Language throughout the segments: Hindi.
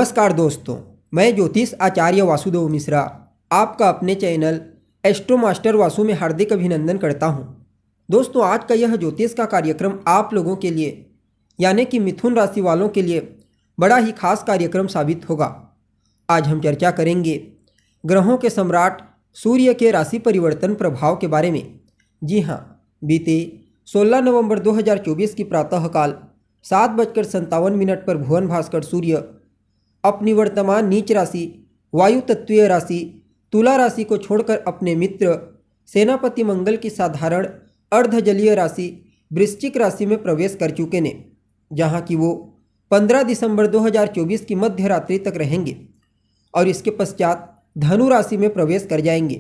नमस्कार दोस्तों, मैं ज्योतिष आचार्य वासुदेव मिश्रा आपका अपने चैनल एस्ट्रो मास्टर वासु में हार्दिक अभिनंदन करता हूं। दोस्तों, आज का यह ज्योतिष का कार्यक्रम आप लोगों के लिए यानी कि मिथुन राशि वालों के लिए बड़ा ही खास कार्यक्रम साबित होगा। आज हम चर्चा करेंगे ग्रहों के सम्राट सूर्य के राशि परिवर्तन प्रभाव के बारे में। जी हाँ, बीते 16 नवंबर 2024 की प्रातःकाल 7:57 पर भुवन भास्कर सूर्य अपनी वर्तमान नीच राशि वायु तत्वीय राशि तुला राशि को छोड़कर अपने मित्र सेनापति मंगल की साधारण अर्धजलीय राशि वृश्चिक राशि में प्रवेश कर चुके ने, जहां कि वो 15 दिसंबर 2024 की मध्य रात्रि तक रहेंगे और इसके पश्चात धनु राशि में प्रवेश कर जाएंगे।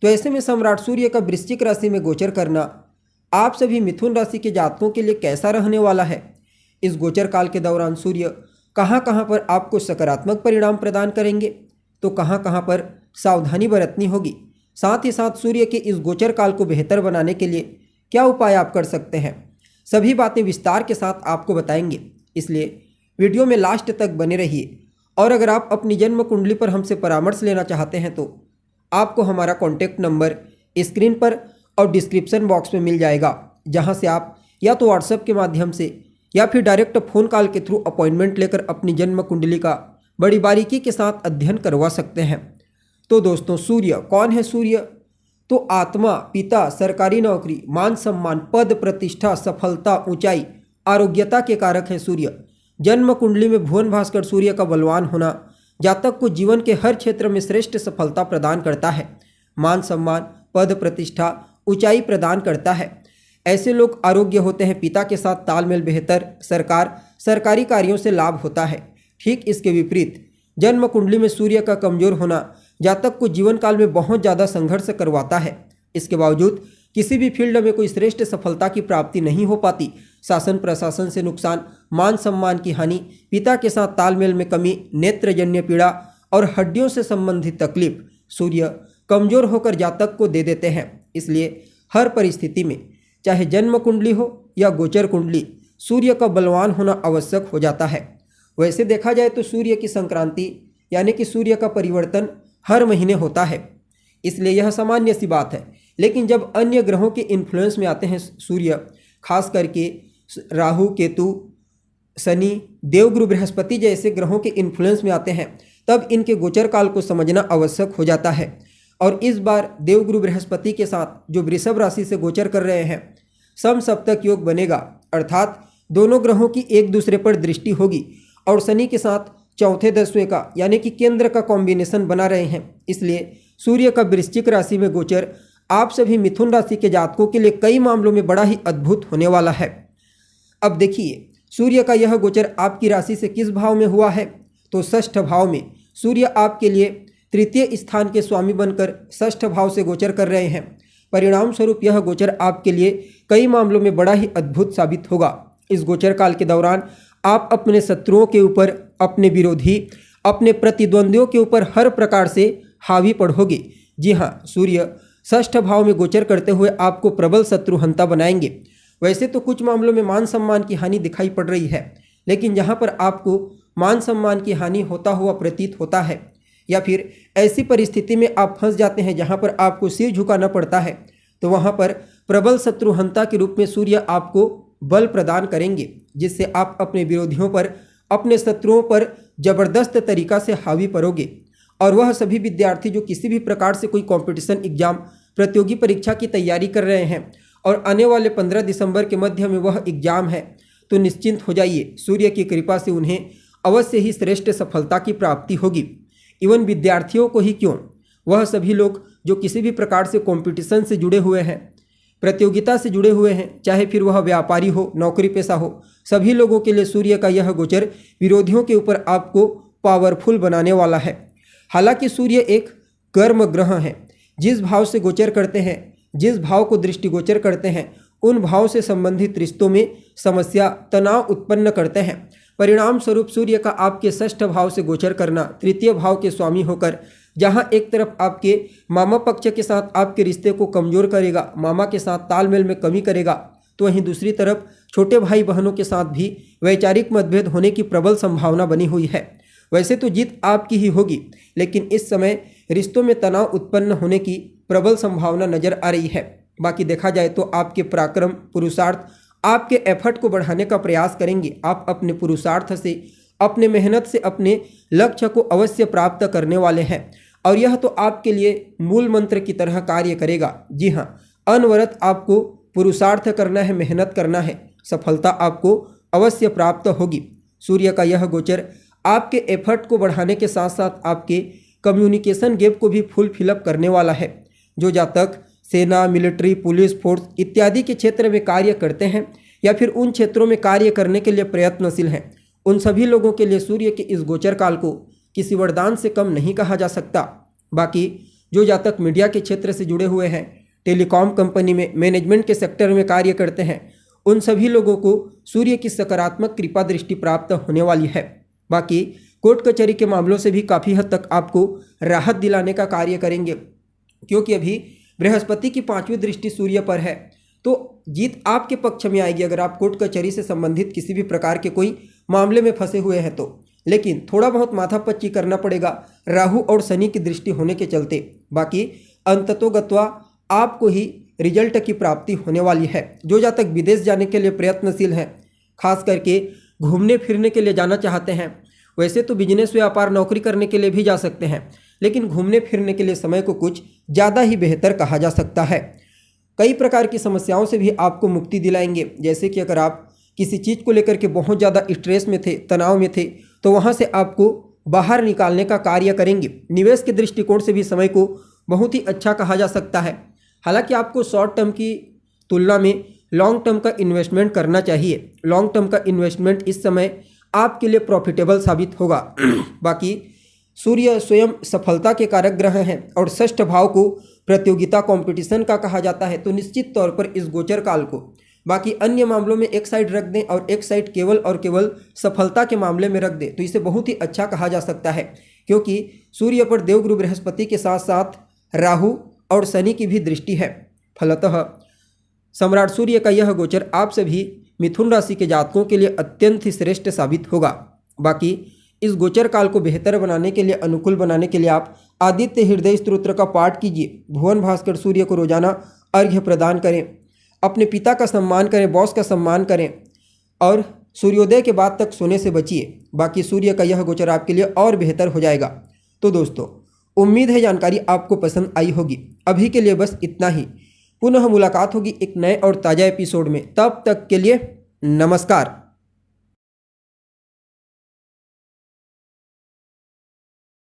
तो ऐसे में सम्राट सूर्य का वृश्चिक राशि में गोचर करना आप सभी मिथुन राशि के जातकों के लिए कैसा रहने वाला है। इस गोचर काल के दौरान सूर्य कहाँ कहाँ पर आपको सकारात्मक परिणाम प्रदान करेंगे, तो कहाँ कहाँ पर सावधानी बरतनी होगी। साथ ही साथ सूर्य के इस गोचर काल को बेहतर बनाने के लिए क्या उपाय आप कर सकते हैं, सभी बातें विस्तार के साथ आपको बताएंगे। इसलिए वीडियो में लास्ट तक बने रहिए। और अगर आप अपनी जन्म कुंडली पर हमसे परामर्श लेना चाहते हैं तो आपको हमारा कॉन्टैक्ट नंबर स्क्रीन पर और डिस्क्रिप्शन बॉक्स में मिल जाएगा, जहां से आप या तो व्हाट्सएप के माध्यम से या फिर डायरेक्ट फ़ोन कॉल के थ्रू अपॉइंटमेंट लेकर अपनी जन्म कुंडली का बड़ी बारीकी के साथ अध्ययन करवा सकते हैं। तो दोस्तों, सूर्य कौन है? सूर्य तो आत्मा, पिता, सरकारी नौकरी, मान सम्मान, पद प्रतिष्ठा, सफलता, ऊंचाई, आरोग्यता के कारक है सूर्य। जन्म कुंडली में भुवन भास्कर सूर्य का बलवान होना जातक को जीवन के हर क्षेत्र में श्रेष्ठ सफलता प्रदान करता है, मान सम्मान, पद प्रतिष्ठा, ऊंचाई प्रदान करता है। ऐसे लोग आरोग्य होते हैं, पिता के साथ तालमेल बेहतर, सरकारी कार्यों से लाभ होता है। ठीक इसके विपरीत जन्म कुंडली में सूर्य का कमजोर होना जातक को जीवन काल में बहुत ज़्यादा संघर्ष करवाता है। इसके बावजूद किसी भी फील्ड में कोई श्रेष्ठ सफलता की प्राप्ति नहीं हो पाती। शासन प्रशासन से नुकसान, मान सम्मान की हानि, पिता के साथ तालमेल में कमी, नेत्रजन्य पीड़ा और हड्डियों से संबंधित तकलीफ सूर्य कमजोर होकर जातक को दे देते हैं। इसलिए हर परिस्थिति में, चाहे जन्म कुंडली हो या गोचर कुंडली, सूर्य का बलवान होना आवश्यक हो जाता है। वैसे देखा जाए तो सूर्य की संक्रांति यानी कि सूर्य का परिवर्तन हर महीने होता है, इसलिए यह सामान्य सी बात है। लेकिन जब अन्य ग्रहों के इन्फ्लुएंस में आते हैं सूर्य, खास करके राहु, केतु, शनि, देवगुरु बृहस्पति जैसे ग्रहों के इन्फ्लुएंस में आते हैं, तब इनके गोचर काल को समझना आवश्यक हो जाता है। और इस बार देवगुरु बृहस्पति के साथ जो वृषभ राशि से गोचर कर रहे हैं, समसप्तक योग बनेगा, अर्थात दोनों ग्रहों की एक दूसरे पर दृष्टि होगी और शनि के साथ चौथे दसवें का यानी कि केंद्र का कॉम्बिनेशन बना रहे हैं। इसलिए सूर्य का वृश्चिक राशि में गोचर आप सभी मिथुन राशि के जातकों के लिए कई मामलों में बड़ा ही अद्भुत होने वाला है। अब देखिए, सूर्य का यह गोचर आपकी राशि से किस भाव में हुआ है, तो षष्ठ भाव में। सूर्य आपके लिए तृतीय स्थान के स्वामी बनकर षष्ठ भाव से गोचर कर रहे हैं। परिणाम स्वरूप यह गोचर आपके लिए कई मामलों में बड़ा ही अद्भुत साबित होगा। इस गोचर काल के दौरान आप अपने शत्रुओं के ऊपर, अपने विरोधी, अपने प्रतिद्वंदियों के ऊपर हर प्रकार से हावी पड़ोगे। जी हाँ, सूर्य षष्ठ भाव में गोचर करते हुए आपको प्रबल शत्रुहंता बनाएंगे। वैसे तो कुछ मामलों में मान सम्मान की हानि दिखाई पड़ रही है, लेकिन जहाँ पर आपको मान सम्मान की हानि होता हुआ प्रतीत होता है या फिर ऐसी परिस्थिति में आप फंस जाते हैं जहाँ पर आपको सिर झुकाना पड़ता है, तो वहाँ पर प्रबल शत्रुहंता के रूप में सूर्य आपको बल प्रदान करेंगे, जिससे आप अपने विरोधियों पर, अपने शत्रुओं पर जबरदस्त तरीका से हावी पड़ोगे। और वह सभी विद्यार्थी जो किसी भी प्रकार से कोई कंपटीशन एग्जाम, प्रतियोगी परीक्षा की तैयारी कर रहे हैं और आने वाले 15 दिसंबर के मध्य में वह एग्जाम है, तो निश्चिंत हो जाइए, सूर्य की कृपा से उन्हें अवश्य ही श्रेष्ठ सफलता की प्राप्ति होगी। इवन विद्यार्थियों को ही क्यों, वह सभी लोग जो किसी भी प्रकार से कंपटीशन से जुड़े हुए हैं, प्रतियोगिता से जुड़े हुए हैं, चाहे फिर वह व्यापारी हो, नौकरी पेशा हो, सभी लोगों के लिए सूर्य का यह गोचर विरोधियों के ऊपर आपको पावरफुल बनाने वाला है। हालांकि सूर्य एक कर्म ग्रह है, जिस भाव से गोचर करते हैं, जिस भाव को दृष्टिगोचर करते हैं, उन भाव से संबंधित रिश्तों में समस्या, तनाव उत्पन्न करते हैं। परिणाम स्वरूप सूर्य का आपके षष्ठ भाव से गोचर करना, तृतीय भाव के स्वामी होकर जहां एक तरफ आपके मामा पक्ष के साथ आपके रिश्ते को कमजोर करेगा, मामा के साथ तालमेल में कमी करेगा, तो वहीं दूसरी तरफ छोटे भाई बहनों के साथ भी वैचारिक मतभेद होने की प्रबल संभावना बनी हुई है। वैसे तो जीत आपकी ही होगी, लेकिन इस समय रिश्तों में तनाव उत्पन्न होने की प्रबल संभावना नजर आ रही है। बाकी देखा जाए तो आपके पराक्रम, पुरुषार्थ आपके एफर्ट को बढ़ाने का प्रयास करेंगे। आप अपने पुरुषार्थ से, अपने मेहनत से अपने लक्ष्य को अवश्य प्राप्त करने वाले हैं और यह तो आपके लिए मूल मंत्र की तरह कार्य करेगा। जी हाँ, अनवरत आपको पुरुषार्थ करना है, मेहनत करना है, सफलता आपको अवश्य प्राप्त होगी। सूर्य का यह गोचर आपके एफर्ट को बढ़ाने के साथ साथ आपके कम्युनिकेशन गैप को भी फुल फिलअप करने वाला है। जो जातक सेना, मिलिट्री, पुलिस फोर्स इत्यादि के क्षेत्र में कार्य करते हैं या फिर उन क्षेत्रों में कार्य करने के लिए प्रयत्नशील हैं, उन सभी लोगों के लिए सूर्य के इस गोचर काल को किसी वरदान से कम नहीं कहा जा सकता। बाकी जो जातक मीडिया के क्षेत्र से जुड़े हुए हैं, टेलीकॉम कंपनी में मैनेजमेंट के सेक्टर में कार्य करते हैं, उन सभी लोगों को सूर्य की सकारात्मक कृपा दृष्टि प्राप्त होने वाली है। बाकी कोर्ट कचहरी के मामलों से भी काफ़ी हद तक आपको राहत दिलाने का कार्य करेंगे, क्योंकि अभी बृहस्पति की 5वीं दृष्टि सूर्य पर है, तो जीत आपके पक्ष में आएगी अगर आप कोर्ट कचहरी से संबंधित किसी भी प्रकार के कोई मामले में फंसे हुए हैं तो। लेकिन थोड़ा बहुत माथापच्ची करना पड़ेगा राहु और शनि की दृष्टि होने के चलते। बाकी अंततोगत्वा आपको ही रिजल्ट की प्राप्ति होने वाली है। जो जातक विदेश जाने के लिए प्रयत्नशील हैं, खास करके घूमने फिरने के लिए जाना चाहते हैं, वैसे तो बिजनेस, व्यापार, नौकरी करने के लिए भी जा सकते हैं, लेकिन घूमने फिरने के लिए समय को कुछ ज़्यादा ही बेहतर कहा जा सकता है। कई प्रकार की समस्याओं से भी आपको मुक्ति दिलाएंगे, जैसे कि अगर आप किसी चीज़ को लेकर के बहुत ज़्यादा स्ट्रेस में थे, तनाव में थे, तो वहाँ से आपको बाहर निकालने का कार्य करेंगे। निवेश के दृष्टिकोण से भी समय को बहुत ही अच्छा कहा जा सकता है। हालांकि आपको शॉर्ट टर्म की तुलना में लॉन्ग टर्म का इन्वेस्टमेंट करना चाहिए। लॉन्ग टर्म का इन्वेस्टमेंट इस समय आपके लिए प्रॉफिटेबल साबित होगा। बाकी सूर्य स्वयं सफलता के कारक ग्रह हैं और षष्ठ भाव को प्रतियोगिता, कंपटीशन का कहा जाता है, तो निश्चित तौर पर इस गोचर काल को बाकी अन्य मामलों में एक साइड रख दें और एक साइड केवल और केवल सफलता के मामले में रख दें, तो इसे बहुत ही अच्छा कहा जा सकता है, क्योंकि सूर्य पर देवगुरु बृहस्पति के साथ साथ राहु और शनि की भी दृष्टि है। फलतः सम्राट सूर्य का यह गोचर आप सभी मिथुन राशि के जातकों के लिए अत्यंत ही श्रेष्ठ साबित होगा। बाकी इस गोचर काल को बेहतर बनाने के लिए, अनुकूल बनाने के लिए आप आदित्य हृदय स्तोत्र का पाठ कीजिए। भुवन भास्कर सूर्य को रोजाना अर्घ्य प्रदान करें, अपने पिता का सम्मान करें, बॉस का सम्मान करें और सूर्योदय के बाद तक सोने से बचिए। बाकी सूर्य का यह गोचर आपके लिए और बेहतर हो जाएगा। तो दोस्तों, उम्मीद है जानकारी आपको पसंद आई होगी। अभी के लिए बस इतना ही। पुनः मुलाकात होगी एक नए और ताज़ा एपिसोड में। तब तक के लिए नमस्कार।